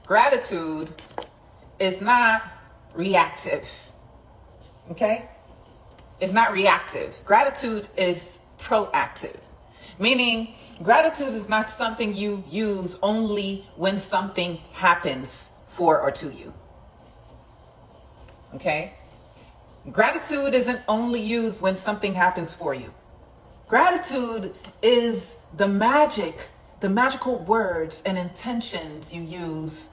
Gratitude is not reactive. Okay? It's not reactive. Gratitude is proactive. Meaning, gratitude is not something you use only when something happens for or to you. Okay? Gratitude isn't only used when something happens for you. Gratitude is the magical words and intentions you use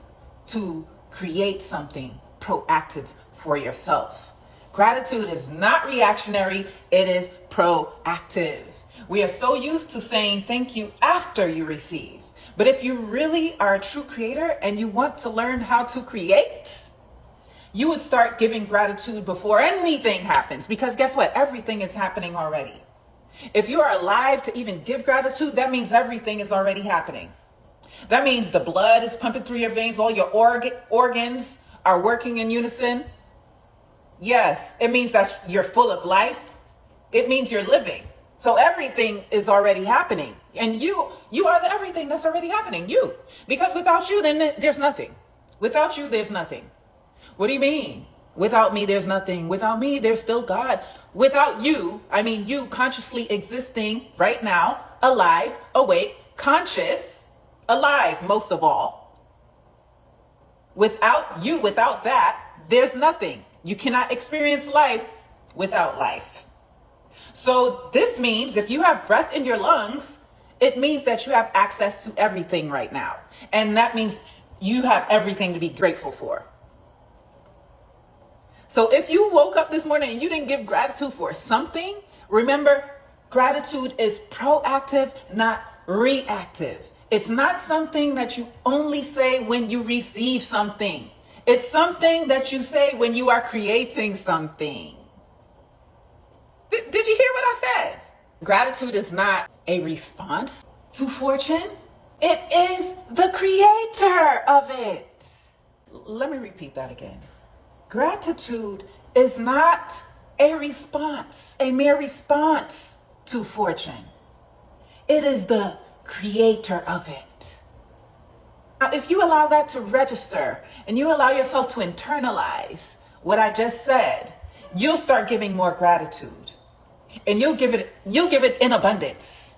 to create something proactive for yourself. Gratitude is not reactionary, it is proactive. We are so used to saying thank you after you receive. But if you really are a true creator and you want to learn how to create, you would start giving gratitude before anything happens. Because guess what? Everything is happening already. If you are alive to even give gratitude, that means everything is already happening. That means the blood is pumping through your veins. All your organs are working in unison. Yes, it means that you're full of life. It means you're living. So everything is already happening. And you are the everything that's already happening. You. Because without you, then there's nothing. Without you, there's nothing. What do you mean? Without me, there's nothing. Without me, there's still God. Without you, I mean you consciously existing right now, alive, awake, conscious, alive most of all. Without you, without that, there's nothing. You cannot experience life without life. So this means if you have breath in your lungs, it means that you have access to everything right now. And that means you have everything to be grateful for. So if you woke up this morning and you didn't give gratitude for something, remember, gratitude is proactive, not reactive. It's not something that you only say when you receive something. It's something that you say when you are creating something. Did you hear what I said? Gratitude is not a response to fortune. It is the creator of it. Let me repeat that again. Gratitude is not a response, a mere response to fortune. It is the creator of it. Now, if you allow that to register and you allow yourself to internalize what I just said, you'll start giving more gratitude. And you'll give it in abundance.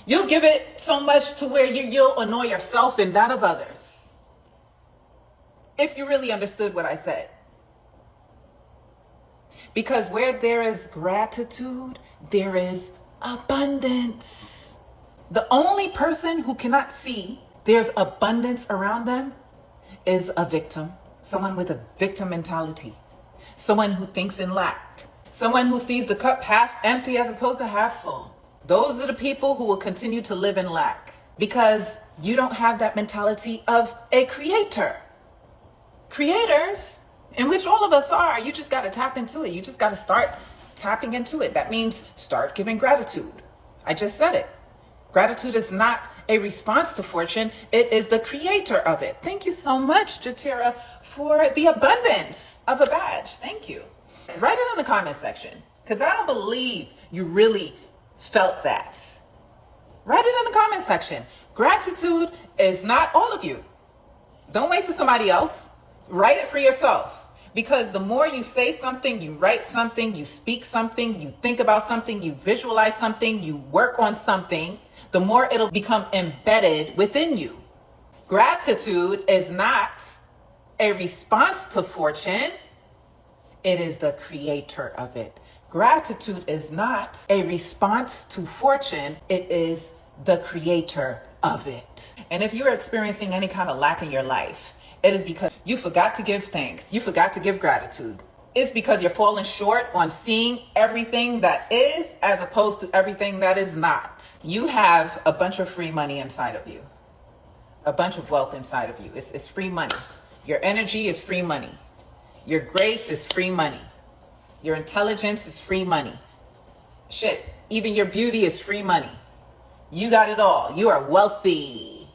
You'll give it so much to where you'll annoy yourself and that of others. If you really understood what I said. Because where there is gratitude, there is abundance. The only person who cannot see there's abundance around them is a victim. Someone with a victim mentality. Someone who thinks in lack. Someone who sees the cup half empty as opposed to half full. Those are the people who will continue to live in lack. Because you don't have that mentality of a creator. Creators, in which all of us are, you just got to tap into it. You just got to start tapping into it. That means start giving gratitude. I just said it. Gratitude is not a response to fortune. It is the creator of it. Thank you so much, Jatira, for the abundance of a badge. Thank you. Write it in the comment section, because I don't believe you really felt that. Write it in the comment section. Gratitude is not all of you. Don't wait for somebody else. Write it for yourself. Because the more you say something, you write something, you speak something, you think about something, you visualize something, you work on something, the more it'll become embedded within you. Gratitude is not a response to fortune. It is the creator of it. Gratitude is not a response to fortune. It is the creator of it. And if you're experiencing any kind of lack in your life, it is because you forgot to give thanks. You forgot to give gratitude. It's because you're falling short on seeing everything that is as opposed to everything that is not. You have a bunch of free money inside of you. A bunch of wealth inside of you. It's free money. Your energy is free money. Your grace is free money. Your intelligence is free money. Shit, even your beauty is free money. You got it all. You are wealthy.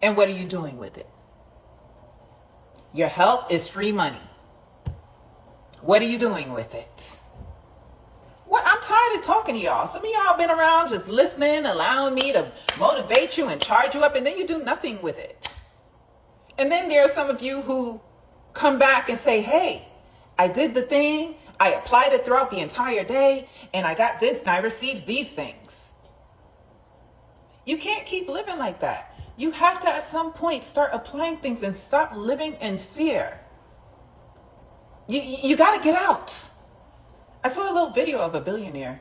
And what are you doing with it? Your health is free money. What are you doing with it? Well, I'm tired of talking to y'all. Some of y'all been around just listening, allowing me to motivate you and charge you up, and then you do nothing with it. And then there are some of you who come back and say, hey, I did the thing, I applied it throughout the entire day, and I got this, and I received these things. You can't keep living like that. You have to, at some point, start applying things and stop living in fear. You got to get out. I saw a little video of a billionaire.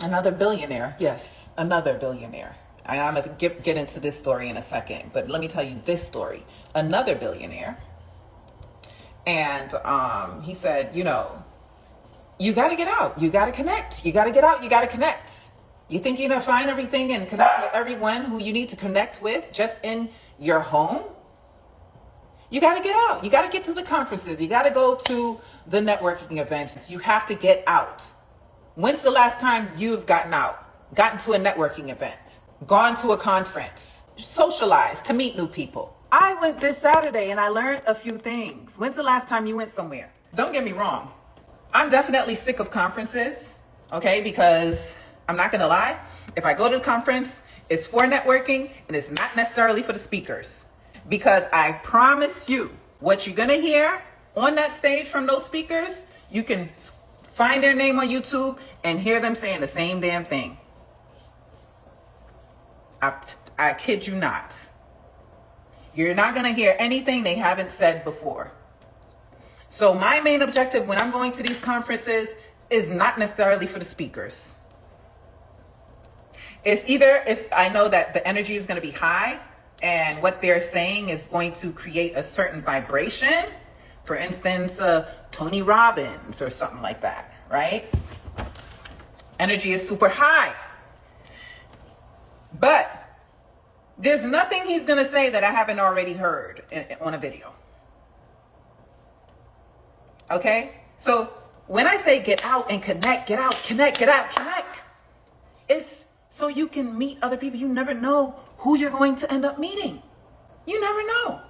Another billionaire. Yes, another billionaire. And I'm going to get into this story in a second. But let me tell you this story. Another billionaire. And he said, you know, you got to get out. You got to connect. You got to get out. You got to connect. You think you're going to find everything and connect with everyone who you need to connect with just in your home? You got to get out. You got to get to the conferences. You got to go to the networking events. You have to get out. When's the last time you've gotten out, gotten to a networking event, gone to a conference, socialized to meet new people? I went this Saturday and I learned a few things. When's the last time you went somewhere? Don't get me wrong. I'm definitely sick of conferences, okay? Because I'm not going to lie. If I go to the conference, it's for networking and it's not necessarily for the speakers. Because I promise you, what you're going to hear on that stage from those speakers, you can find their name on YouTube and hear them saying the same damn thing. I kid you not. You're not going to hear anything they haven't said before. So my main objective when I'm going to these conferences is not necessarily for the speakers. It's either if I know that the energy is going to be high and what they're saying is going to create a certain vibration. For instance, Tony Robbins or something like that, right? Energy is super high. But there's nothing he's going to say that I haven't already heard on a video. Okay? So when I say get out and connect, get out, connect, get out, connect, it's so you can meet other people. You never know who you're going to end up meeting. You never know.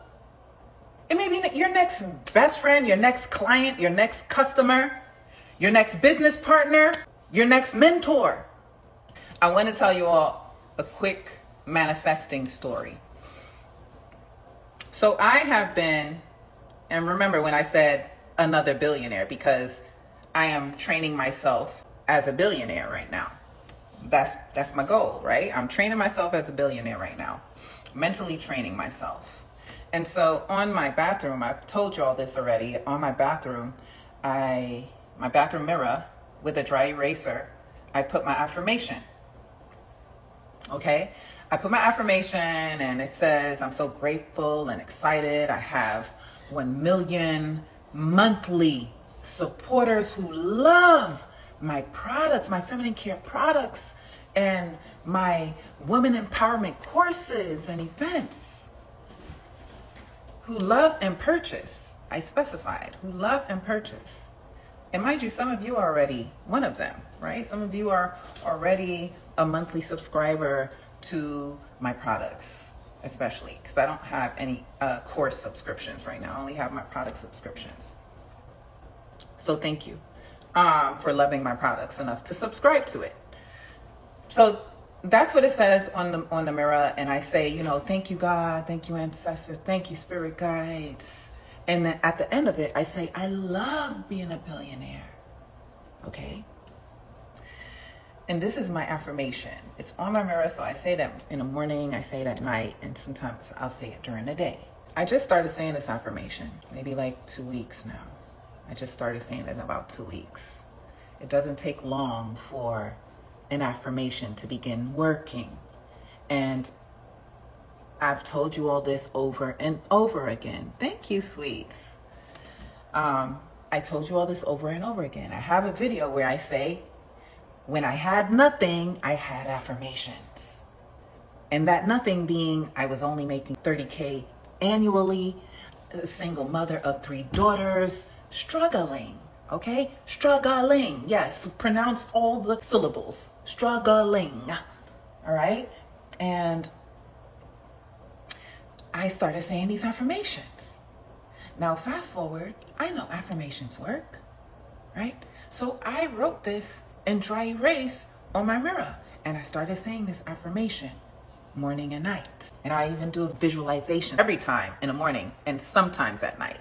It may be your next best friend, your next client, your next customer, your next business partner, your next mentor. I want to tell you all a quick manifesting story. So I have been, and remember when I said another billionaire, because I am training myself as a billionaire right now. That's my goal, right? I'm training myself as a billionaire right now, mentally training myself. And so on my bathroom, I've told you all this already, on my bathroom, my bathroom mirror with a dry eraser, I put my affirmation. Okay? I put my affirmation and it says, I'm so grateful and excited. I have 1 million monthly supporters who love my products, my feminine care products, and my women empowerment courses and events. Who love and purchase. I specified, who love and purchase. And mind you, some of you are already one of them, right? Some of you are already a monthly subscriber to my products, especially because I don't have any course subscriptions right now. I only have my product subscriptions. So thank you for loving my products enough to subscribe to it. So that's what it says on the mirror. And I say, you know, thank you, God. Thank you, ancestors. Thank you, spirit guides. And then at the end of it, I say, I love being a billionaire. Okay. And this is my affirmation. It's on my mirror. So I say that in the morning, I say it at night, and sometimes I'll say it during the day. I just started saying this affirmation, maybe like 2 weeks now. I just started saying it in about 2 weeks. It doesn't take long for an affirmation to begin working. And I've told you all this over and over again. Thank you, sweets. I told you all this over and over again. I have a video where I say, when I had nothing, I had affirmations. And that nothing being, I was only making $30K annually, a single mother of 3 daughters, struggling. Okay? Struggling. Yes, pronounced all the syllables. Struggling. All right? And I started saying these affirmations. Now, fast forward, I know affirmations work, right? So I wrote this in dry erase on my mirror, and I started saying this affirmation morning and night. And I even do a visualization every time in the morning and sometimes at night.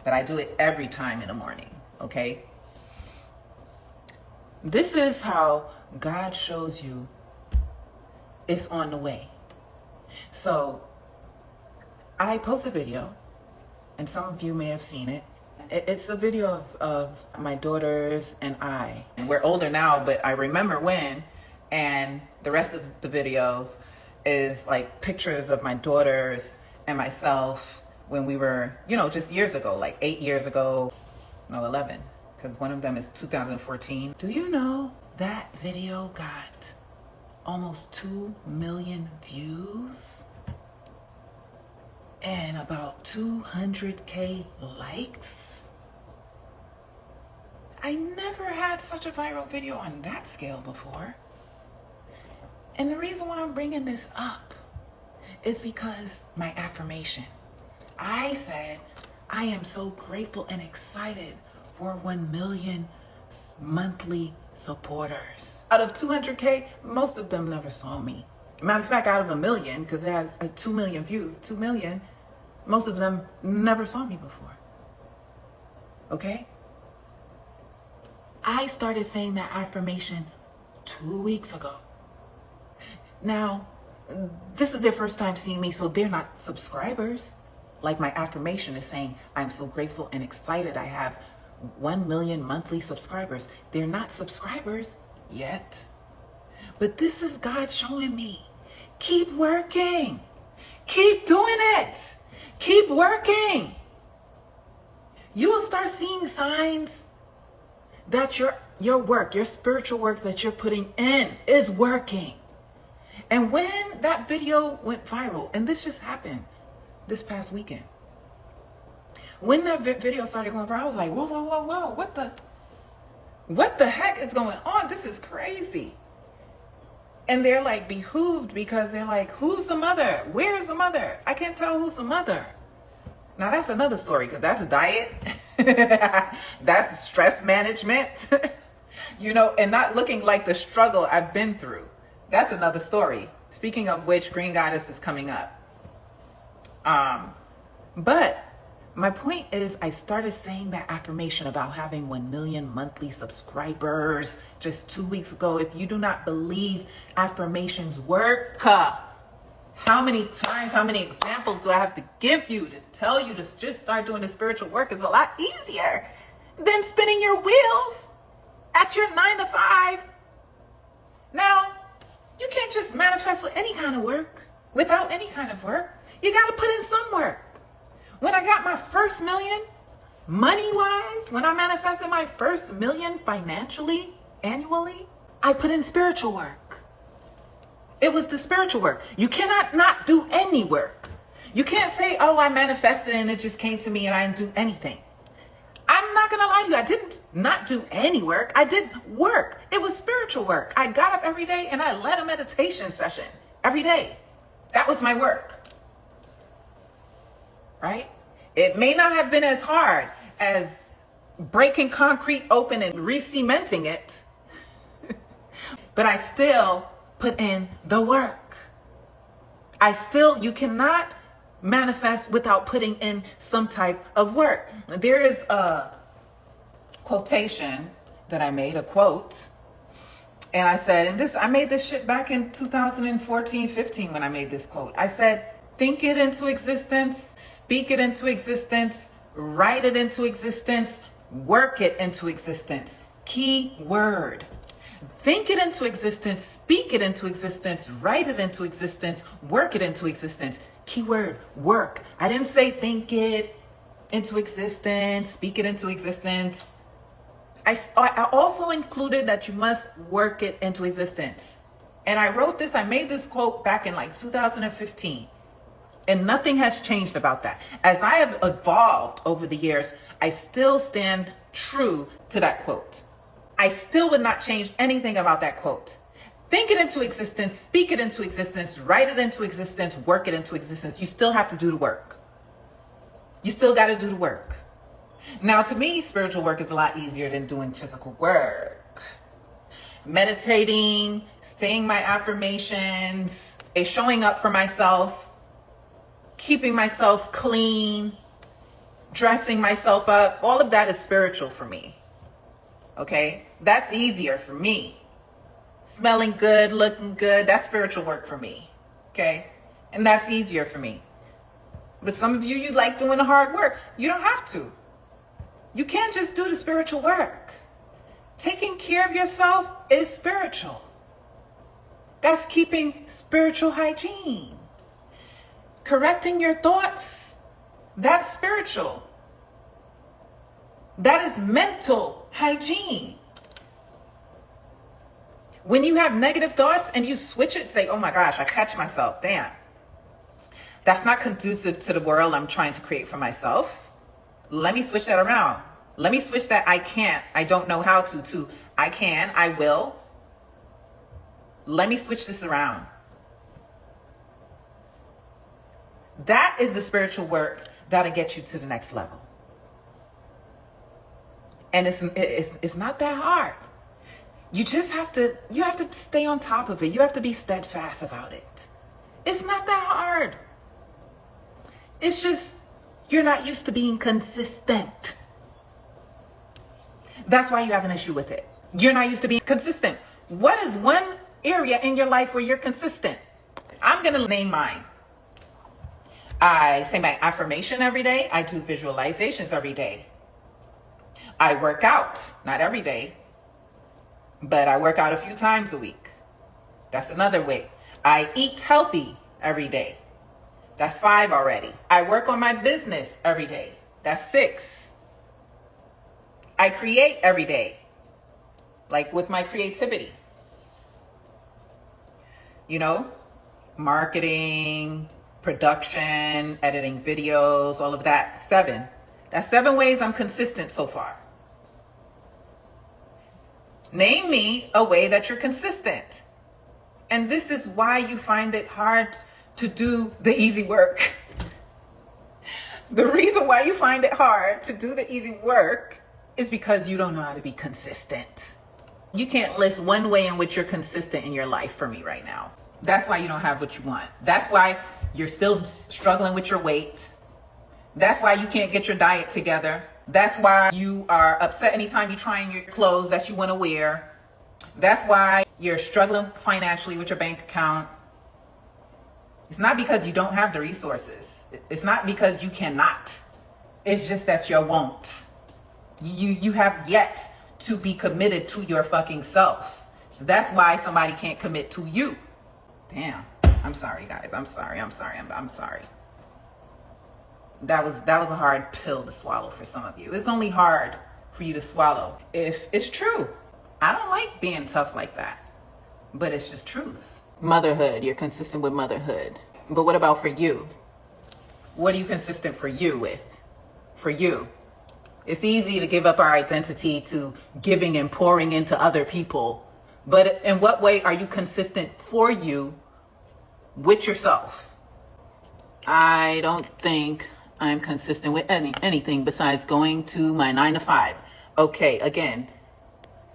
But I do it every time in the morning, okay? This is how God shows you it's on the way. So I post a video, and some of you may have seen it. It's a video of my daughters and I. And we're older now, but I remember when. And the rest of the videos is like pictures of my daughters and myself when we were, just years ago, like 8 years ago. No, 11, because one of them is 2014. Do you know that video got almost 2 million views and about 200K likes? I never had such a viral video on that scale before. And the reason why I'm bringing this up is because my affirmation. I said, I am so grateful and excited for 1 million monthly supporters. Out of 200K, most of them never saw me. Matter of fact, out of 1 million, because it has 2 million views, 2 million, most of them never saw me before. Okay? I started saying that affirmation 2 weeks ago. Now, this is their first time seeing me, so they're not subscribers. Like my affirmation is saying, I'm so grateful and excited I have 1 million monthly subscribers. They're not subscribers yet. But this is God showing me, keep working. Keep doing it. Keep working. You will start seeing signs that your work, your spiritual work that you're putting in is working. And when that video went viral, and this just happened this past weekend, when that video started going viral, I was like, whoa, whoa, whoa, whoa, what the heck is going on? This is crazy. And they're like behooved because they're like, who's the mother? Where's the mother? I can't tell who's the mother. Now that's another story, because that's a diet. That's stress management, and not looking like the struggle I've been through. That's another story. Speaking of which, Green Goddess is coming up. But my point is, I started saying that affirmation about having 1 million monthly subscribers just 2 weeks ago. If you do not believe affirmations work, how many times, how many examples do I have to give you to tell you to just start doing the spiritual work? Is a lot easier than spinning your wheels at your 9 to 5. Now, you can't just manifest with any kind of work, without any kind of work. You got to put in some work. When I got my first million, money-wise, when I manifested my first million financially, annually, I put in spiritual work. It was the spiritual work. You cannot not do any work. You can't say, oh, I manifested and it just came to me and I didn't do anything. I'm not going to lie to you. I didn't not do any work. I did work. It was spiritual work. I got up every day and I led a meditation session every day. That was my work. Right? It may not have been as hard as breaking concrete open and re-cementing it, but I still put in the work. You cannot manifest without putting in some type of work. There is a quotation that I made, a quote, and I said, I made this shit back in 2014-15 when I made this quote. I said, think it into existence, speak it into existence, write it into existence, work it into existence. Key word. Think it into existence, speak it into existence, write it into existence, work it into existence. Keyword, work. I didn't say think it into existence, speak it into existence. I also included that you must work it into existence. And I made this quote back in like 2015. And nothing has changed about that. As I have evolved over the years, I still stand true to that quote. I still would not change anything about that quote. Think it into existence, speak it into existence, write it into existence, work it into existence. You still have to do the work. You still got to do the work. Now, to me, spiritual work is a lot easier than doing physical work. Meditating, saying my affirmations, showing up for myself, keeping myself clean, dressing myself up, all of that is spiritual for me. Okay? That's easier for me. Smelling good, looking good, that's spiritual work for me. Okay? And that's easier for me. But some of you, you like doing the hard work. You don't have to. You can't just do the spiritual work. Taking care of yourself is spiritual. That's keeping spiritual hygiene. Correcting your thoughts, that's spiritual. That is mental hygiene. When you have negative thoughts and you switch it, say, oh my gosh, I catch myself, damn. That's not conducive to the world I'm trying to create for myself. Let me switch that around. Let me switch that I can't, I don't know how to I can, I will. Let me switch this around. That is the spiritual work that'll get you to the next level. And it's not that hard. You just have to stay on top of it. You have to be steadfast about it. It's not that hard. It's just, you're not used to being consistent. That's why you have an issue with it. You're not used to being consistent. What is one area in your life where you're consistent? I'm going to name mine. I say my affirmation every day. I do visualizations every day. I work out, not every day, but I work out a few times a week. That's another way. I eat healthy every day. That's 5 already. I work on my business every day. That's 6. I create every day, like with my creativity. You know, marketing, production, editing videos, all of that. 7. That's 7 ways I'm consistent so far. Name me a way that you're consistent. And this is why you find it hard to do the easy work. The reason why you find it hard to do the easy work is because you don't know how to be consistent. You can't list one way in which you're consistent in your life for me right now. That's why you don't have what you want. That's why you're still struggling with your weight. That's why you can't get your diet together. That's why you are upset anytime you try on your clothes that you want to wear. That's why you're struggling financially with your bank account. It's not because you don't have the resources. It's not because you cannot. It's just that you won't. You have yet to be committed to your fucking self. That's why somebody can't commit to you. Damn. I'm sorry, guys. I'm sorry. I'm sorry. That was a hard pill to swallow for some of you. It's only hard for you to swallow if it's true. I don't like being tough like that, but it's just truth. Motherhood, you're consistent with motherhood. But what about for you? What are you consistent for you with? For you. It's easy to give up our identity to giving and pouring into other people. But in what way are you consistent for you with yourself? I don't think I'm consistent with anything besides going to my 9 to 5. Okay, again,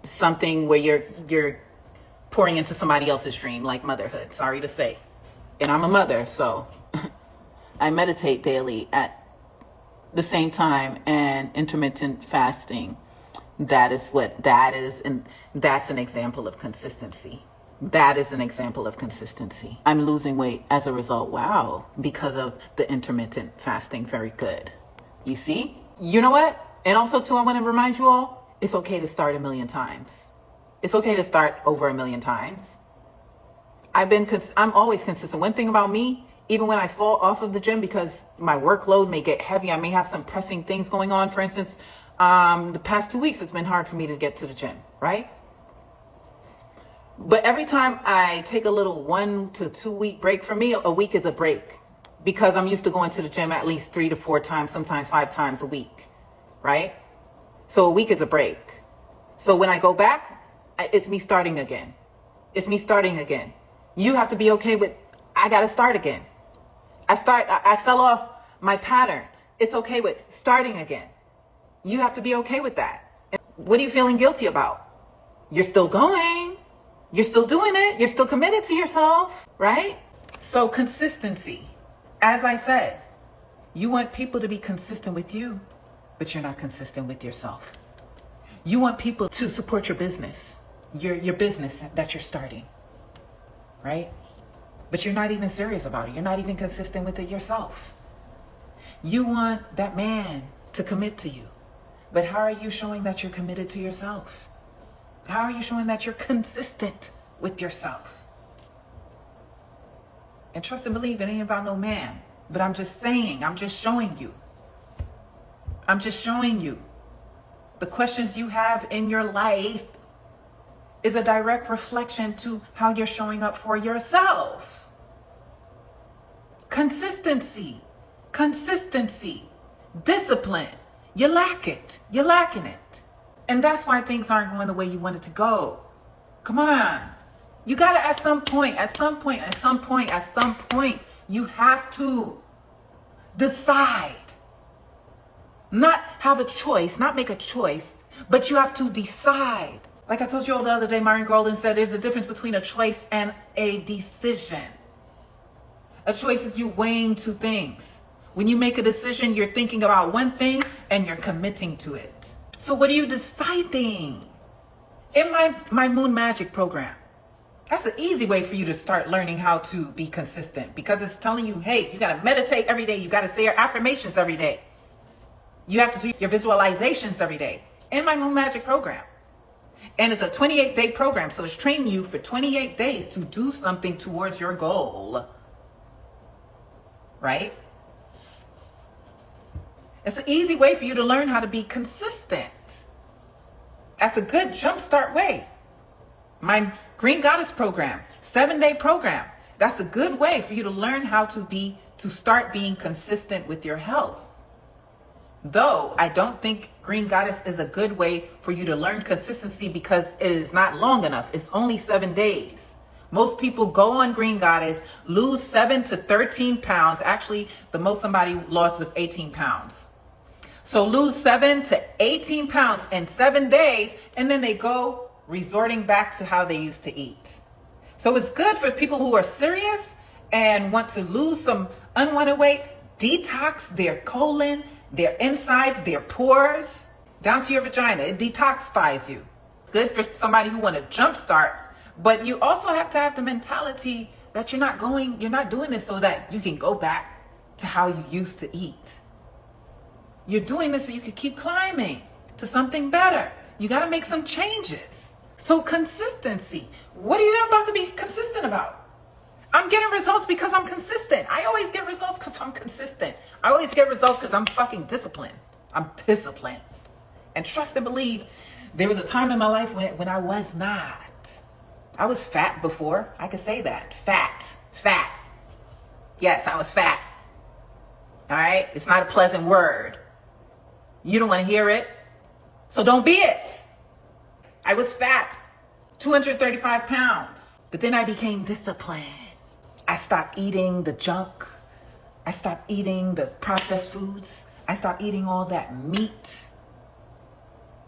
something where you're pouring into somebody else's dream, like motherhood, sorry to say. And I'm a mother, so I meditate daily at the same time, and intermittent fasting. That is and that's an example of consistency. That is an example of consistency. I'm losing weight as a result. Wow. Because of the intermittent fasting. Very good. You see? You know what? And also too, I want to remind you all, it's okay to start 1,000,000 times. It's okay to start over 1,000,000 times. I'm always consistent. One thing about me, even when I fall off of the gym because my workload may get heavy, I may have some pressing things going on. For instance, the past 2 weeks, it's been hard for me to get to the gym, right? But every time I take a little 1 to 2 week break, for me, a week is a break because I'm used to going to the gym at least 3 to 4 times, sometimes 5 times a week, right? So a week is a break. So when I go back, it's me starting again. It's me starting again. You have to be okay with, I got to start again. I fell off my pattern. It's okay with starting again. You have to be okay with that. And what are you feeling guilty about? You're still going. You're still doing it. You're still committed to yourself, right? So consistency. As I said, you want people to be consistent with you, but you're not consistent with yourself. You want people to support your business, your business that you're starting, right? But you're not even serious about it. You're not even consistent with it yourself. You want that man to commit to you, but how are you showing that you're committed to yourself? How are you showing that you're consistent with yourself? And trust and believe, it ain't about no man. But I'm just saying, I'm just showing you. I'm just showing you. The questions you have in your life is a direct reflection to how you're showing up for yourself. Consistency. Consistency. Discipline. You lack it. You're lacking it. And that's why things aren't going the way you want it to go. Come on. You got to at some point, you have to decide. Not have a choice, not make a choice, but you have to decide. Like I told you the other day, Myron Golden said there's a difference between a choice and a decision. A choice is you weighing two things. When you make a decision, you're thinking about one thing and you're committing to it. So what are you deciding? In my Moon Magic program, that's an easy way for you to start learning how to be consistent, because it's telling you, hey, you got to meditate every day. You got to say your affirmations every day. You have to do your visualizations every day in my Moon Magic program. And it's a 28-day program. So it's training you for 28 days to do something towards your goal. Right? It's an easy way for you to learn how to be consistent. That's a good jumpstart way. My Green Goddess program, 7-day program. That's a good way for you to learn how to start being consistent with your health. Though I don't think Green Goddess is a good way for you to learn consistency because it is not long enough. It's only 7 days. Most people go on Green Goddess, lose 7 to 13 pounds. Actually, the most somebody lost was 18 pounds. So lose 7 to 18 pounds in 7 days, and then they go resorting back to how they used to eat. So it's good for people who are serious and want to lose some unwanted weight, detox their colon, their insides, their pores, down to your vagina. It detoxifies you. It's good for somebody who want to jumpstart, but you also have to have the mentality that you're not doing this so that you can go back to how you used to eat. You're doing this so you can keep climbing to something better. You got to make some changes. So consistency. What are you about to be consistent about? I'm getting results because I'm consistent. I always get results because I'm consistent. I always get results because I'm fucking disciplined. I'm disciplined. And trust and believe, there was a time in my life when I was not. I was fat before. I could say that. Fat. Yes, I was fat. All right? It's not a pleasant word. You don't want to hear it. So don't be it. I was fat, 235 pounds. But then I became disciplined. I stopped eating the junk. I stopped eating the processed foods. I stopped eating all that meat.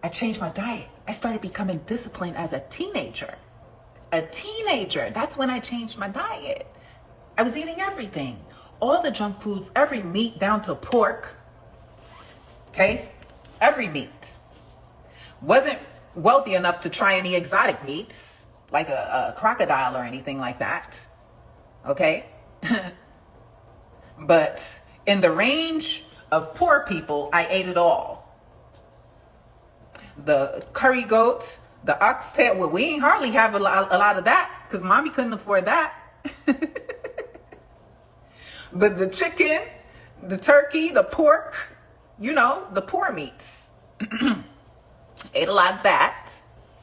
I changed my diet. I started becoming disciplined as a teenager. That's when I changed my diet. I was eating everything. All the junk foods, every meat down to pork. Okay? Every meat. Wasn't wealthy enough to try any exotic meats, like a crocodile or anything like that. Okay? But in the range of poor people, I ate it all. The curry goat, the oxtail, well, we ain't hardly have a lot of that because mommy couldn't afford that. But the chicken, the turkey, the pork, the poor meats. Ate a lot of that.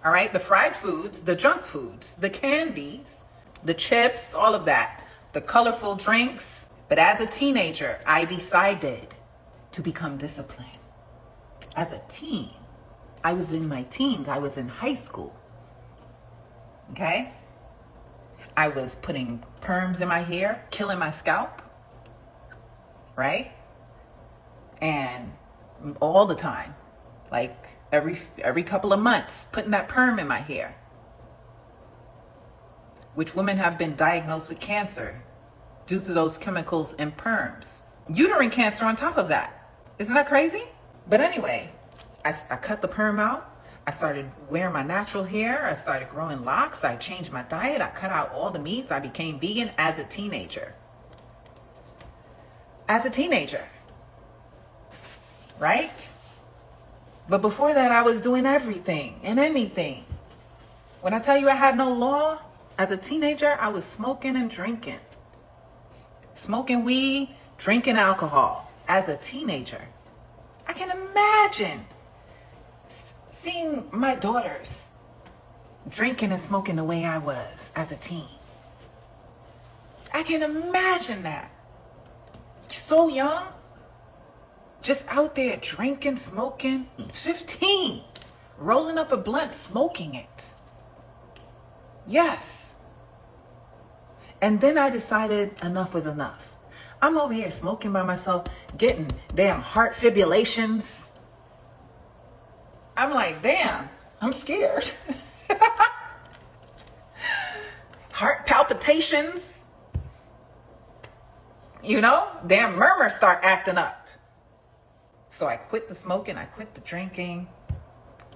All right. The fried foods, the junk foods, the candies, the chips, all of that, the colorful drinks. But as a teenager, I decided to become disciplined. As a teen, I was in my teens. I was in high school. Okay. I was putting perms in my hair, killing my scalp. Right. And all the time. like every couple of months, putting that perm in my hair, which women have been diagnosed with cancer due to those chemicals in perms. Uterine cancer on top of that. Isn't that crazy? But anyway, I cut the perm out. I started wearing my natural hair. I started growing locks. I changed my diet. I cut out all the meats. I became vegan as a teenager. As a teenager. Right? But before that, I was doing everything and anything. When I tell you I had no law, as a teenager, I was smoking and drinking. Smoking weed, drinking alcohol. As a teenager. I can imagine seeing my daughters drinking and smoking the way I was as a teen. I can imagine that. So young, just out there drinking, smoking. 15, rolling up a blunt, smoking it. Yes. And then I decided enough was enough. I'm over here smoking by myself, getting damn heart fibrillations. I'm like, damn, I'm scared. Heart palpitations. You know, damn murmurs start acting up. So I quit the smoking, I quit the drinking,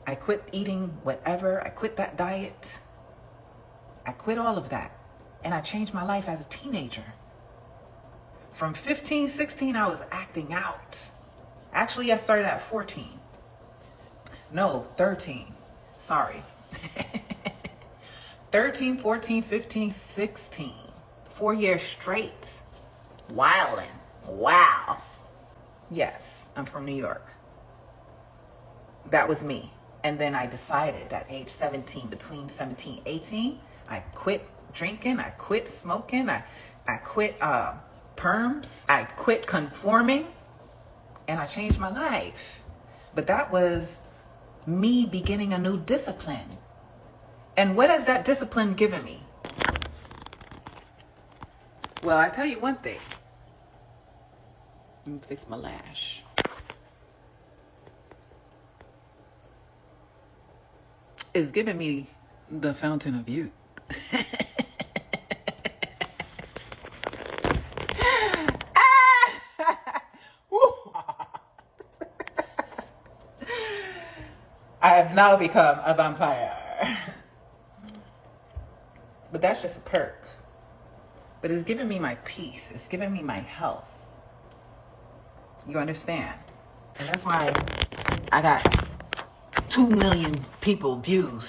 I quit eating whatever, I quit that diet. I quit all of that. And I changed my life as a teenager. From 15, 16, I was acting out. Actually, I started at 14. No, 13. Sorry. 13, 14, 15, 16. 4 years straight. Wildin'. Wow. Yes, I'm from New York. That was me. And then I decided at age 17, between 17 and 18, I quit drinking, I quit smoking, I quit perms, I quit conforming, and I changed my life. But that was me beginning a new discipline. And what has that discipline given me? Well, I tell you one thing. Let me fix my lash. It's giving me the fountain of youth. I have now become a vampire. But that's just a perk. But it's giving me my peace. It's giving me my health. You understand? And that's why I got 2 million people views,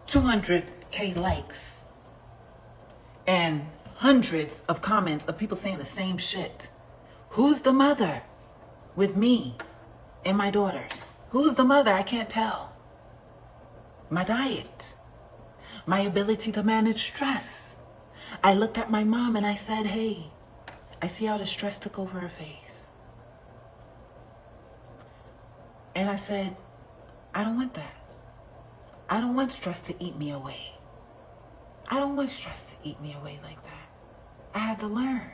200K likes, and hundreds of comments of people saying the same shit. Who's the mother with me and my daughters? Who's the mother? I can't tell. My diet, my ability to manage stress. I looked at my mom and I said, hey, I see how the stress took over her face. And I said, I don't want that. I don't want stress to eat me away. I don't want stress to eat me away like that. I had to learn.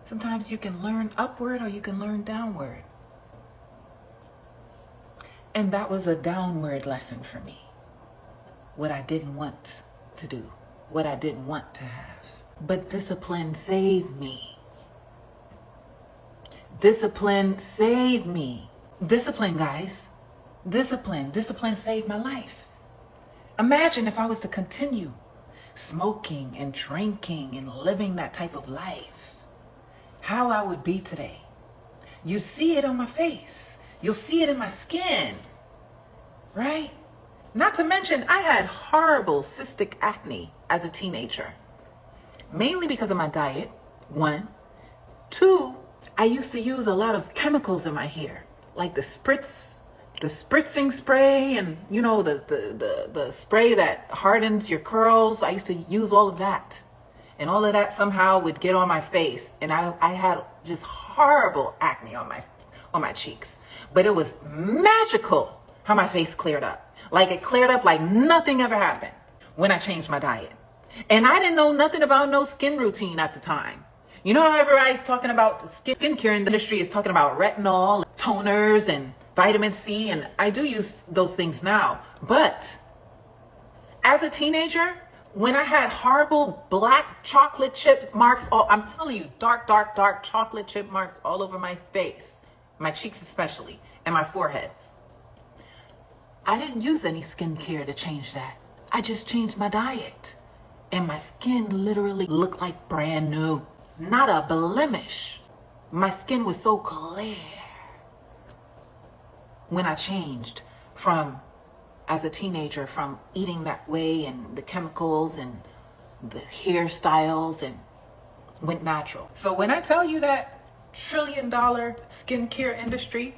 Sometimes you can learn upward or you can learn downward. And that was a downward lesson for me. What I didn't want to do. What I didn't want to have. But discipline saved me. Discipline saved me. Discipline, guys. Discipline. Discipline saved my life. Imagine if I was to continue smoking and drinking and living that type of life. How I would be today. You see it on my face. You'll see it in my skin. Right? Not to mention, I had horrible cystic acne as a teenager. Mainly because of my diet, 1. 2, I used to use a lot of chemicals in my hair. Like the spritzing spray and, you know, the spray that hardens your curls. I used to use all of that. And all of that somehow would get on my face. And I had just horrible acne on my cheeks. But it was magical how my face cleared up. Like it cleared up like nothing ever happened when I changed my diet. And I didn't know nothing about no skin routine at the time. You know how everybody's talking about the skincare industry is talking about retinol, toners, and vitamin C, and I do use those things now. But as a teenager, when I had horrible black chocolate chip marks, I'm telling you, dark chocolate chip marks all over my face, my cheeks especially, and my forehead, I didn't use any skincare to change that. I just changed my diet. And my skin literally looked like brand new. Not a blemish. My skin was so clear when I changed from, as a teenager, from eating that way and the chemicals and the hairstyles, and went natural. So when I tell you that $1 trillion skincare industry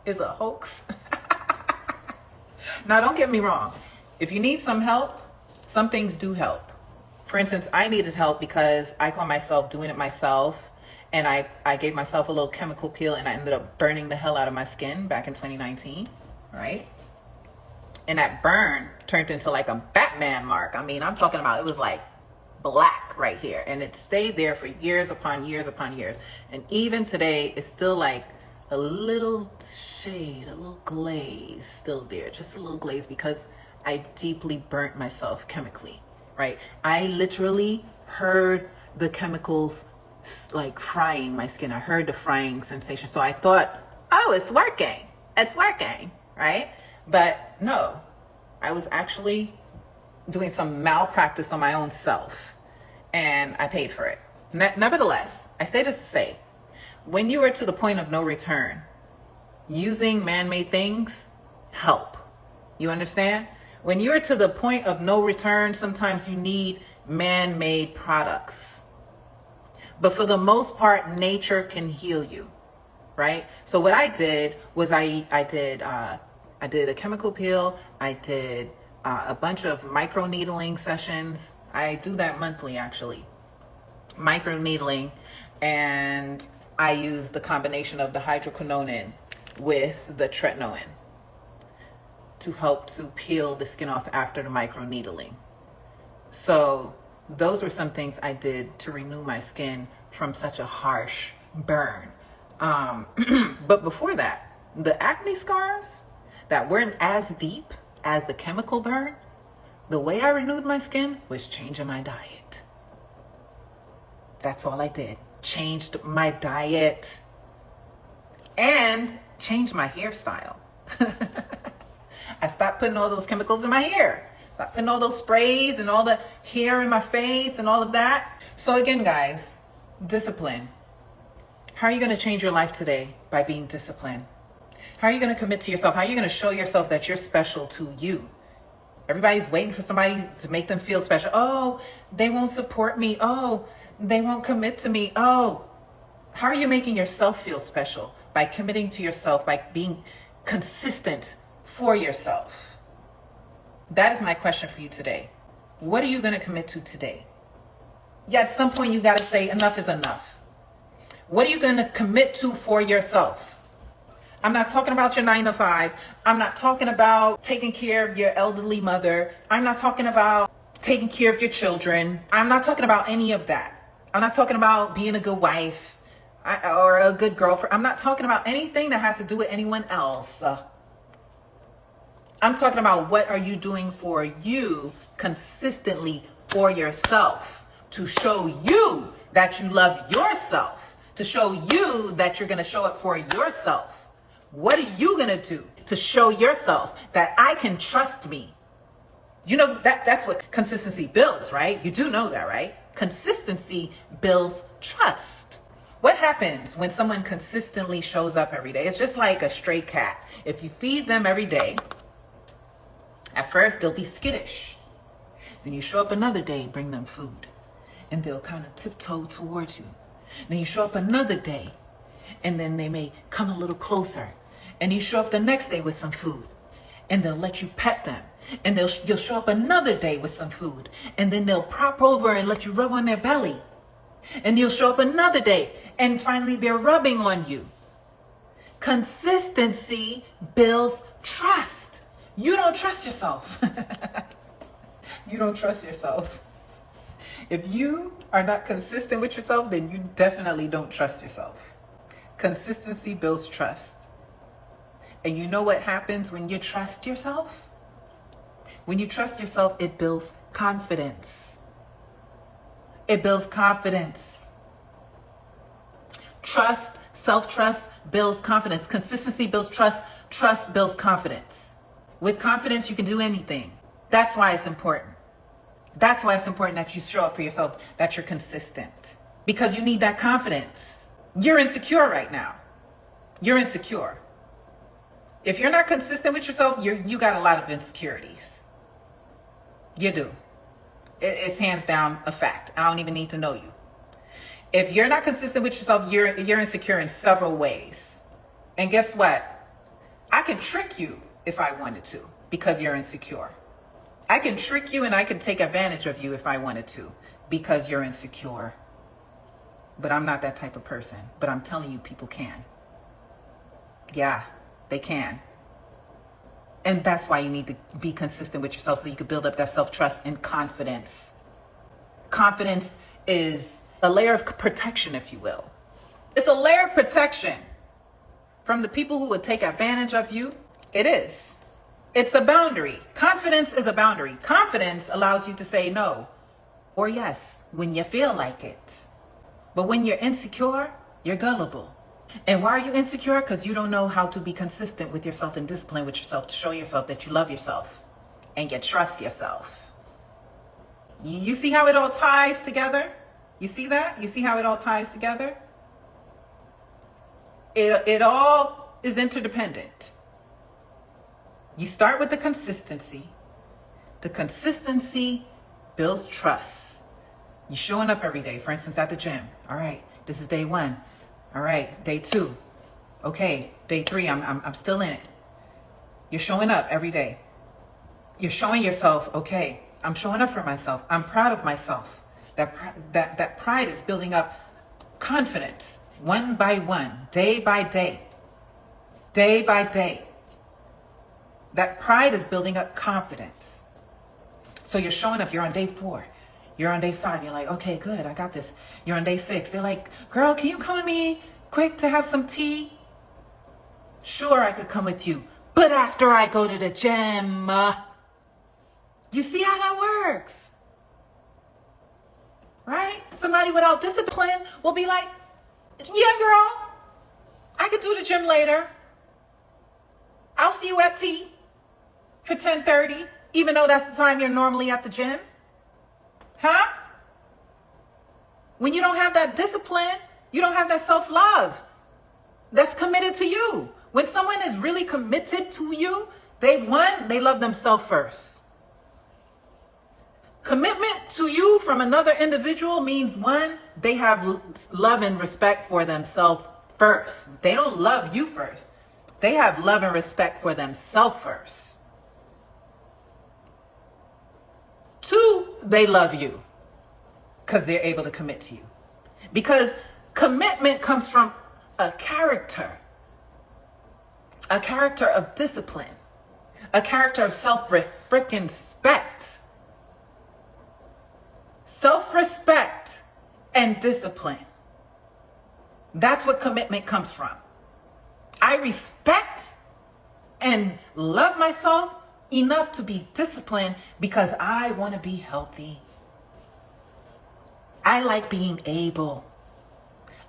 is a hoax, now don't get me wrong. If you need some help, some things do help. For instance, I needed help because I caught myself doing it myself, and I gave myself a little chemical peel, and I ended up burning the hell out of my skin back in 2019, right? And that burn turned into like a Batman mark. I mean, I'm talking about, it was like black right here, and it stayed there for years upon years upon years. And even today, it's still like a little shade, a little glaze still there, just a little glaze, because I deeply burnt myself chemically, right? I literally heard the chemicals like frying my skin. I heard the frying sensation. So I thought, oh, it's working, right? But no, I was actually doing some malpractice on my own self, and I paid for it. Nevertheless, I say this to say, when you are to the point of no return, using man-made things help. You understand? When you're to the point of no return, sometimes you need man-made products. But for the most part, nature can heal you, right? So what I did was I did a chemical peel. I did a bunch of microneedling sessions. I do that monthly, actually. Microneedling, and I use the combination of the hydroquinone with the tretinoin to help to peel the skin off after the microneedling. So those were some things I did to renew my skin from such a harsh burn. But before that, the acne scars that weren't as deep as the chemical burn, the way I renewed my skin was changing my diet. That's all I did. Changed my diet and changed my hairstyle. I stopped putting all those chemicals in my hair. Stopped putting all those sprays and all the hair in my face and all of that. So again, guys, discipline. How are you going to change your life today? By being disciplined. How are you going to commit to yourself? How are you going to show yourself that you're special to you? Everybody's waiting for somebody to make them feel special. Oh, they won't support me. Oh, they won't commit to me. Oh, how are you making yourself feel special? By committing to yourself, by being consistent for yourself. That is my question for you today. What are you going to commit to today? Yeah, at some point you got to say enough is enough. What are you going to commit to for yourself? I'm not talking about your 9 to 5. I'm not talking about taking care of your elderly mother. I'm not talking about taking care of your children. I'm not talking about any of that. I'm not talking about being a good wife or a good girlfriend. I'm not talking about anything that has to do with anyone else. I'm talking about what are you doing for you consistently for yourself, to show you that you love yourself, to show you that you're going to show up for yourself. What are you going to do to show yourself that I can trust me? You know, that's what consistency builds, right? You do know that, right? Consistency builds trust. What happens when someone consistently shows up every day? It's just like a stray cat. If you feed them every day, at first they'll be skittish. Then you show up another day, bring them food, and they'll kind of tiptoe towards you. Then you show up another day, and then they may come a little closer. And you show up the next day with some food, and they'll let you pet them. And you'll show up another day with some food, and then they'll prop over and let you rub on their belly. And you'll show up another day, and finally they're rubbing on you. Consistency builds trust. You don't trust yourself. You don't trust yourself. If you are not consistent with yourself, then you definitely don't trust yourself. Consistency builds trust. And you know what happens when you trust yourself? When you trust yourself, it builds confidence. It builds confidence. Trust, self-trust builds confidence. Consistency builds trust. Trust builds confidence. With confidence, you can do anything. That's why it's important. That's why it's important that you show up for yourself, that you're consistent. Because you need that confidence. You're insecure right now. You're insecure. If you're not consistent with yourself, you got a lot of insecurities. You do. It's hands down a fact. I don't even need to know you. If you're not consistent with yourself, you're insecure in several ways. And guess what? I can trick you if I wanted to, because you're insecure. I can trick you and I can take advantage of you if I wanted to, because you're insecure. But I'm not that type of person. But I'm telling you, people can. Yeah, they can. And that's why you need to be consistent with yourself, so you can build up that self-trust and confidence. Confidence is a layer of protection, if you will. It's a layer of protection from the people who would take advantage of you. It is. It's a boundary. Confidence is a boundary. Confidence allows you to say no or yes when you feel like it. But when you're insecure, you're gullible. And why are you insecure? Because you don't know how to be consistent with yourself and disciplined with yourself to show yourself that you love yourself and you trust yourself. You see how it all ties together? You see that? You see how it all ties together? It all is interdependent. You start with the consistency. The consistency builds trust. You're showing up every day, for instance, at the gym. All right, this is day 1. All right, day 2. Okay, day 3, I'm still in it. You're showing up every day. You're showing yourself, okay, I'm showing up for myself. I'm proud of myself. That pride is building up confidence, one by one, day by day, day by day. That pride is building up confidence. So you're showing up, you're on day 4. You're on day 5. You're like, okay, good, I got this. You're on day 6. They're like, girl, can you come with me quick to have some tea? Sure, I could come with you, but after I go to the gym. You see how that works? Right? Somebody without discipline will be like, yeah, girl, I could do the gym later. I'll see you at tea for 10:30, even though that's the time you're normally at the gym. Huh? When you don't have that discipline, you don't have that self-love that's committed to you. When someone is really committed to you, they love themselves first. Commitment to you from another individual means, 1, they have love and respect for themselves first. They don't love you first. They have love and respect for themselves first. 2, they love you because they're able to commit to you. Because commitment comes from a character of discipline, a character of self-respect. Self-respect and discipline. That's what commitment comes from. I respect and love myself enough to be disciplined because I want to be healthy. I like being able.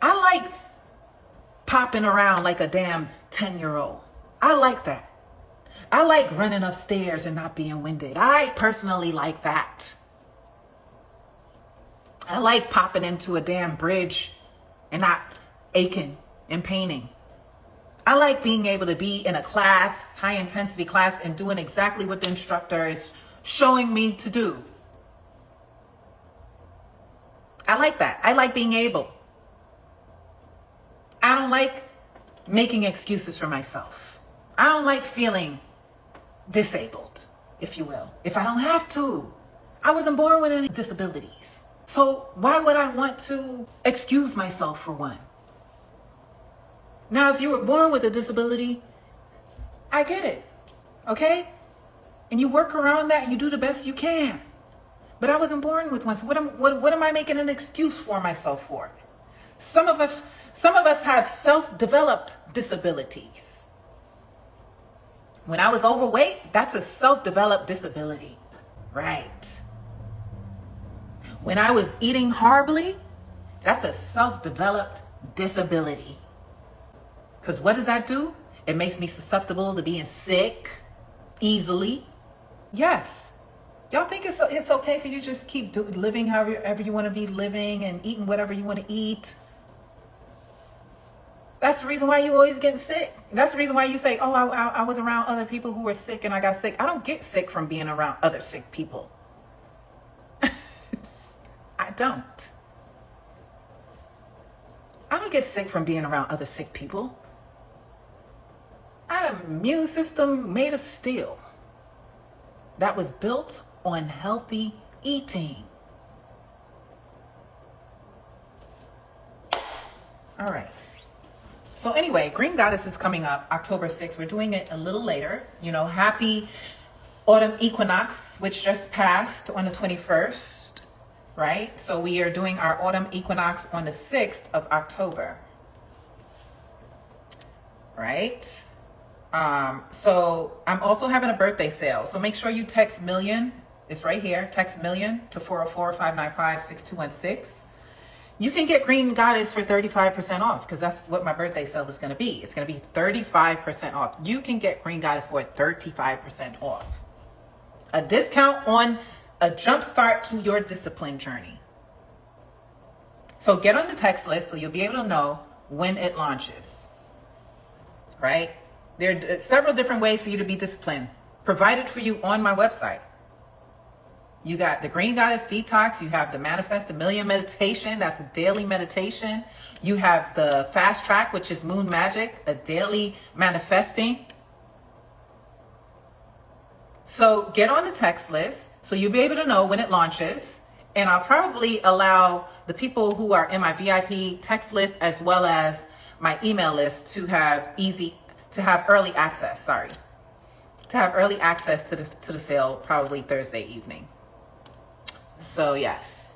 I like popping around like a damn 10-year-old. I like that. I like running upstairs and not being winded. I personally like that. I like popping into a damn bridge and not aching and paining. I like being able to be in a class, high intensity class, and doing exactly what the instructor is showing me to do. I like that. I like being able. I don't like making excuses for myself. I don't like feeling disabled, if you will, if I don't have to. I wasn't born with any disabilities. So why would I want to excuse myself for one? Now, if you were born with a disability, I get it, okay? And you work around that and you do the best you can. But I wasn't born with one, so what am I making an excuse for myself for? Some of us have self-developed disabilities. When I was overweight, that's a self-developed disability, right? When I was eating horribly, that's a self-developed disability. Because what does that do? It makes me susceptible to being sick easily. Yes. Y'all think it's okay for you to just keep living however you want to be living and eating whatever you want to eat? That's the reason why you always get sick. That's the reason why you say, oh, I was around other people who were sick and I got sick. I don't get sick from being around other sick people. I don't get sick from being around other sick people. I have an immune system made of steel that was built on healthy eating. All right. So anyway, Green Goddess is coming up October 6th. We're doing it a little later. You know, happy autumn equinox, which just passed on the 21st, right? So we are doing our autumn equinox on the 6th of October, right? So I'm also having a birthday sale. So make sure you text Million. It's right here. Text Million to 404-595-6216. You can get Green Goddess for 35% off because that's what my birthday sale is going to be. It's going to be 35% off. You can get Green Goddess for 35% off. A discount on a jump start to your discipline journey. So get on the text list so you'll be able to know when it launches. Right? There are several different ways for you to be disciplined provided for you on my website. You got the Green Goddess Detox. You have the Manifest a Million meditation. That's a daily meditation. You have the Fast Track, which is Moon Magic, a daily manifesting. So get on the text list so you'll be able to know when it launches. And I'll probably allow the people who are in my VIP text list as well as my email list to have early access. To have early access to the sale probably Thursday evening. So yes.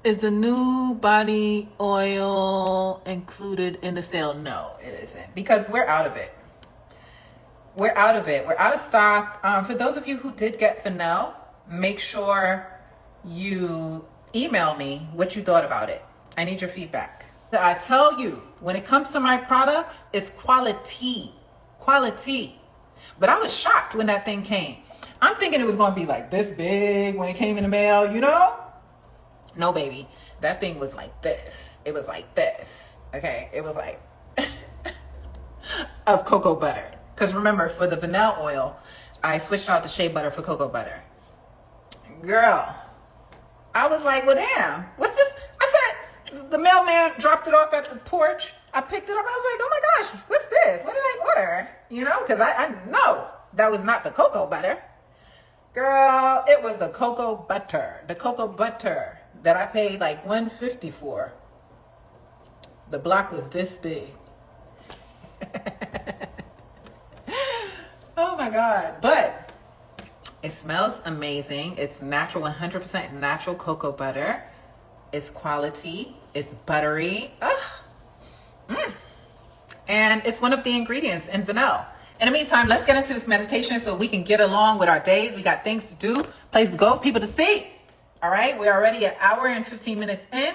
Is the new body oil included in the sale? No, it isn't, because we're out of it. We're out of stock. For those of you who did get Fennel, make sure you email me what you thought about it. I need your feedback. I tell you, when it comes to my products, it's quality. But I was shocked when that thing came. I'm thinking it was going to be like this big when it came in the mail, you know? No, baby. That thing was like this. It was like this. Okay? It was like of cocoa butter. Because remember, for the vanilla oil, I switched out the shea butter for cocoa butter. Girl, I was like, well, damn. What's this? I said, the mailman dropped it off at the porch. I picked it up. I was like, oh my gosh, what's this? What did I order? You know, because I know that was not the cocoa butter. Girl, it was the cocoa butter. The cocoa butter that I paid like $1.50 for. The block was this big. Oh my God. But it smells amazing. It's natural, 100% natural cocoa butter. It's quality. It's buttery. And it's one of the ingredients in vanilla. In the meantime, let's get into this meditation so we can get along with our days. We got things to do, places to go, people to see. All right, we're already an hour and 15 minutes in.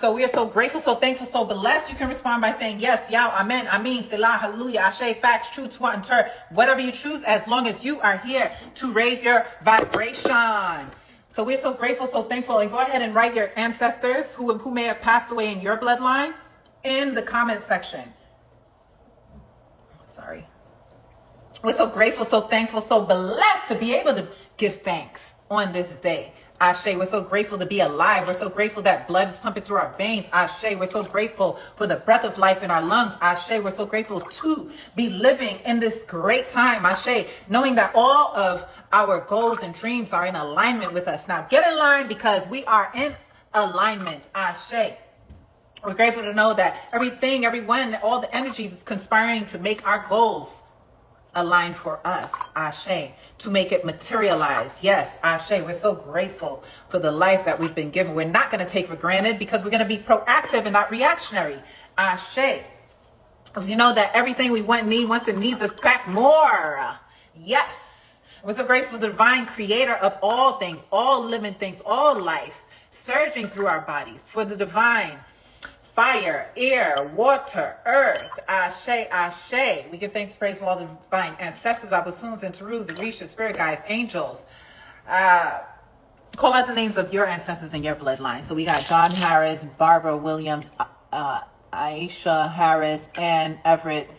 So we are so grateful, so thankful, so blessed. You can respond by saying yes, Yah, Amen, Amin, Selah, Hallelujah, Ashe, Facts, True, Twat, and Tur. Whatever you choose, as long as you are here to raise your vibration. So we're so grateful, so thankful. And go ahead and write your ancestors who may have passed away in your bloodline in the comment section. Sorry. We're so grateful, so thankful, so blessed to be able to give thanks on this day. Ashe, we're so grateful to be alive. We're so grateful that blood is pumping through our veins. Ashe, we're so grateful for the breath of life in our lungs. Ashe, we're so grateful to be living in this great time. Ashe, knowing that all of our goals and dreams are in alignment with us. Now get in line because we are in alignment. Ashe. We're grateful to know that everything, everyone, all the energies is conspiring to make our goals align for us. Ashe. To make it materialize. Yes, Ashe. We're so grateful for the life that we've been given. We're not going to take for granted because we're going to be proactive and not reactionary. Ashe. Because you know that everything we want and need wants and needs us back more. Yes. We're so grateful to the divine creator of all things, all living things, all life, surging through our bodies. For the divine fire, air, water, earth, ashe, ashe. We give thanks, praise for all the divine ancestors, our bassoons and tarus, the Orishas, spirit guides, angels. Call out the names of your ancestors and your bloodline. So we got John Harris, Barbara Williams, Aisha Harris, Ann Everett,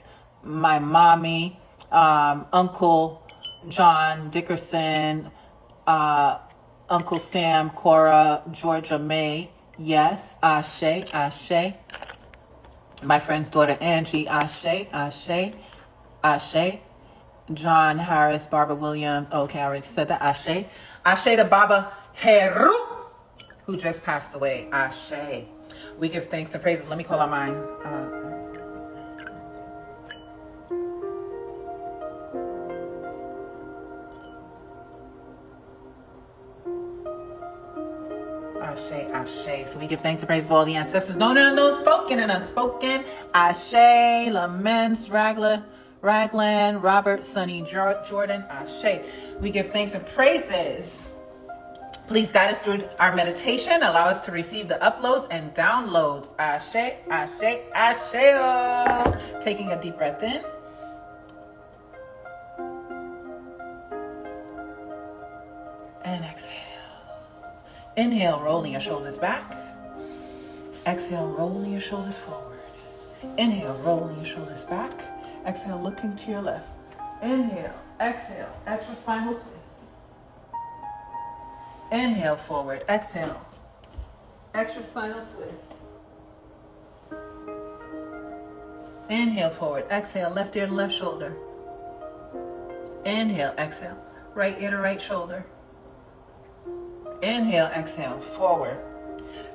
my mommy, Uncle John Dickerson, Uncle Sam, Cora, Georgia May. Yes, Ashe, Ashe. My friend's daughter Angie, Ashe, Ashe, Ashe. John Harris, Barbara Williams. Okay, I already said that. Ashe. Ashe to Baba Heru, who just passed away. Ashe. We give thanks and praises. Let me call out mine. Ashe, Ashe. So we give thanks and praise for all the ancestors, known and unknown, spoken and unspoken. Ashe, Laments, Raglan, Robert, Sonny, Jordan, Ashe. We give thanks and praises. Please guide us through our meditation. Allow us to receive the uploads and downloads. Ashe, Ashe, Ashe. Taking a deep breath in. And exhale. Inhale, rolling your shoulders back. Exhale, rolling your shoulders forward. Inhale, rolling your shoulders back. Exhale, looking to your left. Inhale, exhale, extra spinal twist. Inhale, forward, exhale, extra spinal twist. Inhale, forward, exhale, left ear to left shoulder. Inhale, exhale, right ear to right shoulder. Inhale, exhale, forward.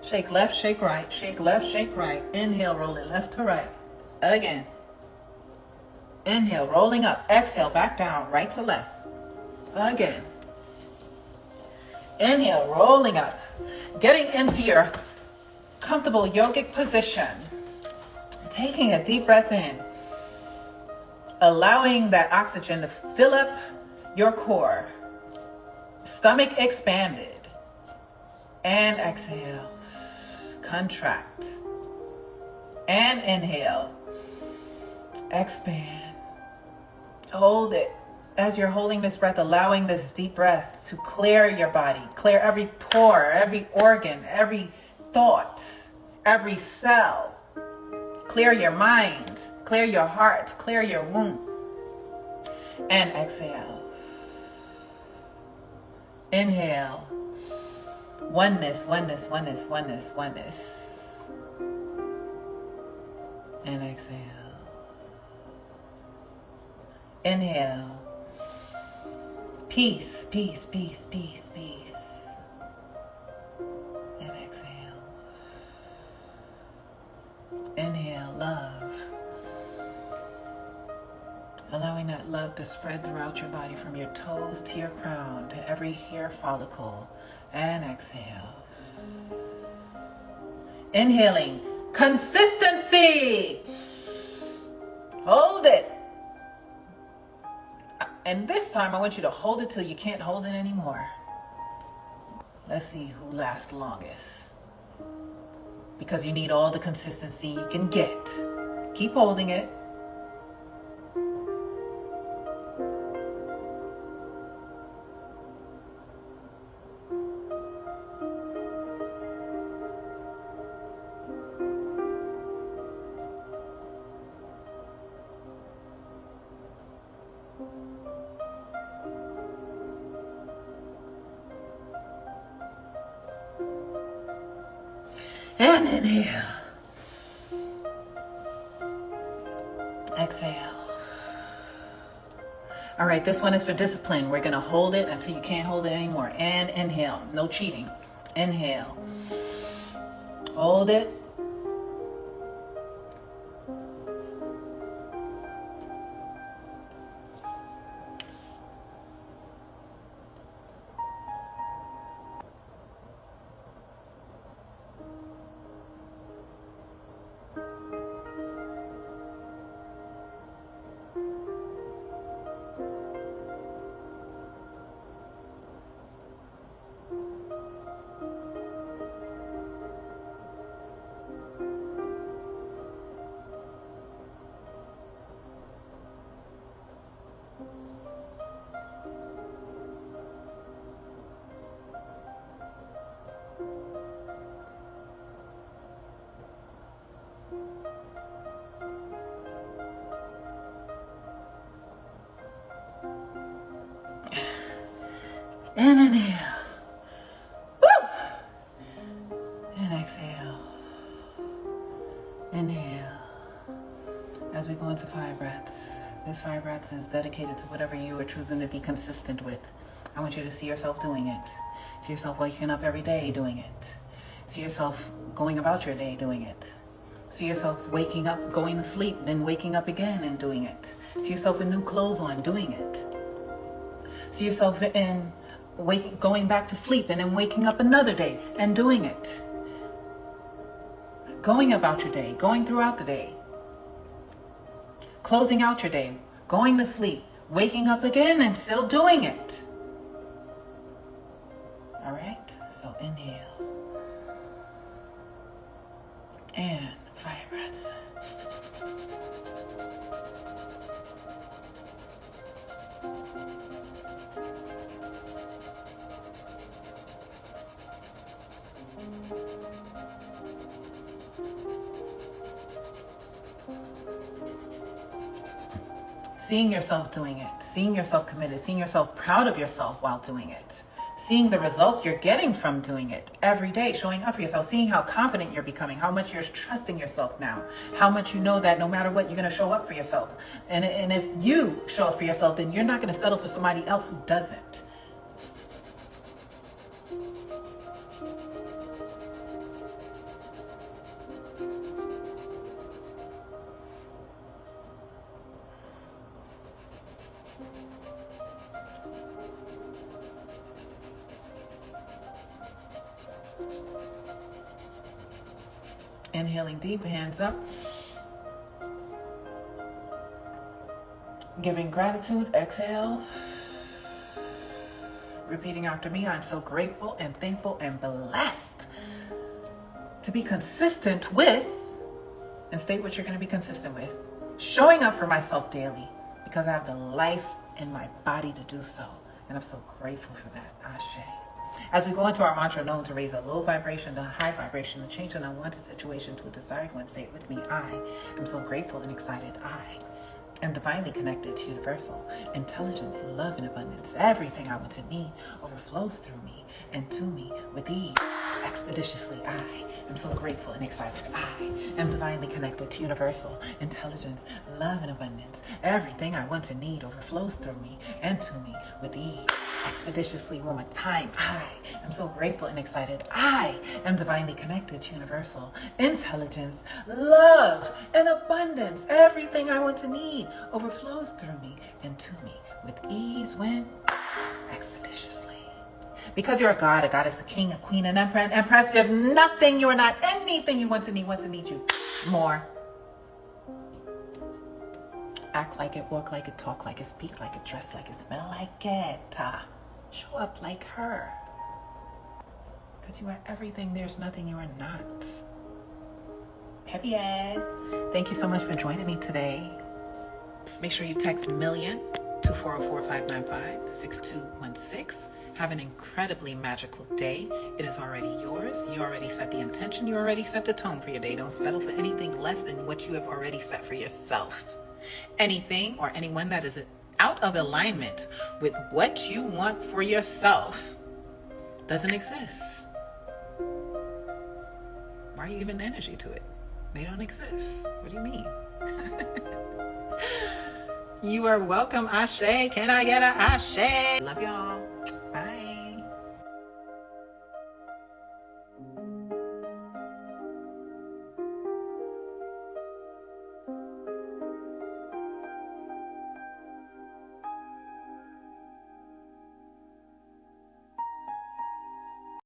Shake left, shake right, shake left, shake right. Inhale, rolling left to right. Again. Inhale, rolling up. Exhale, back down, right to left. Again. Inhale, rolling up. Getting into your comfortable yogic position. Taking a deep breath in. Allowing that oxygen to fill up your core. Stomach expanded. And exhale. Contract. And inhale. Expand. Hold it. As you're holding this breath, allowing this deep breath to clear your body, clear every pore, every organ, every thought, every cell. Clear your mind, clear your heart, clear your womb. And exhale. Inhale. Oneness, oneness, oneness, oneness, oneness. And exhale. Inhale. Peace, peace, peace, peace, peace. And exhale. Inhale, love. Allowing that love to spread throughout your body from your toes to your crown to every hair follicle. And exhale. Inhaling. Consistency. Hold it. And this time, I want you to hold it till you can't hold it anymore. Let's see who lasts longest. Because you need all the consistency you can get. Keep holding it. And inhale. Exhale. All right, this one is for discipline. We're going to hold it until you can't hold it anymore. And inhale. No cheating. Inhale. Hold it. And inhale. Woo! And exhale. Inhale. As we go into 5 breaths, this 5 breaths is dedicated to whatever you are choosing to be consistent with. I want you to see yourself doing it. See yourself waking up every day doing it. See yourself going about your day doing it. See yourself waking up, going to sleep, then waking up again and doing it. See yourself with new clothes on doing it. See yourself in going back to sleep and then waking up another day and doing it. Going about your day, going throughout the day. Closing out your day, going to sleep, waking up again and still doing it. All right, so inhale. And 5 breaths. Seeing yourself doing it, seeing yourself committed, seeing yourself proud of yourself while doing it, seeing the results you're getting from doing it every day, showing up for yourself, seeing how confident you're becoming, how much you're trusting yourself now, how much you know that no matter what, you're going to show up for yourself. And if you show up for yourself, then you're not going to settle for somebody else who doesn't. Inhaling deep, hands up. Giving gratitude, exhale. Repeating after me, I'm so grateful and thankful and blessed to be consistent with, and state what you're going to be consistent with, showing up for myself daily because I have the life in my body to do so. And I'm so grateful for that. Ashe. As we go into our mantra known to raise a low vibration to a high vibration, to change an unwanted situation to a desired one, say it with me. I am so grateful and excited. I am divinely connected to universal intelligence, love, and abundance. Everything I want to need overflows through me and to me with ease, expeditiously. I am so grateful and excited. I am divinely connected to universal intelligence, love, and abundance. Everything I want to need overflows through me and to me with ease, expeditiously. One more time. I am so grateful and excited. I am divinely connected to universal intelligence, love, and abundance. Everything I want to need overflows through me and to me with ease when expeditiously. Because you're a god, a goddess, a king, a queen, an emperor, an empress, there's nothing you're not. Anything you want to need you more. Act like it, walk like it, talk like it, speak like it, dress like it, smell like it. Show up like her. Because you are everything, there's nothing you are not. Period. Thank you so much for joining me today. Make sure you text million to 404-595-6216. Have an incredibly magical day. It is already yours. You already set the intention. You already set the tone for your day. Don't settle for anything less than what you have already set for yourself. Anything or anyone that is out of alignment with what you want for yourself doesn't exist. Why are you giving energy to it? They don't exist. What do you mean? You are welcome, Ashe. Can I get an Ashe? Love y'all.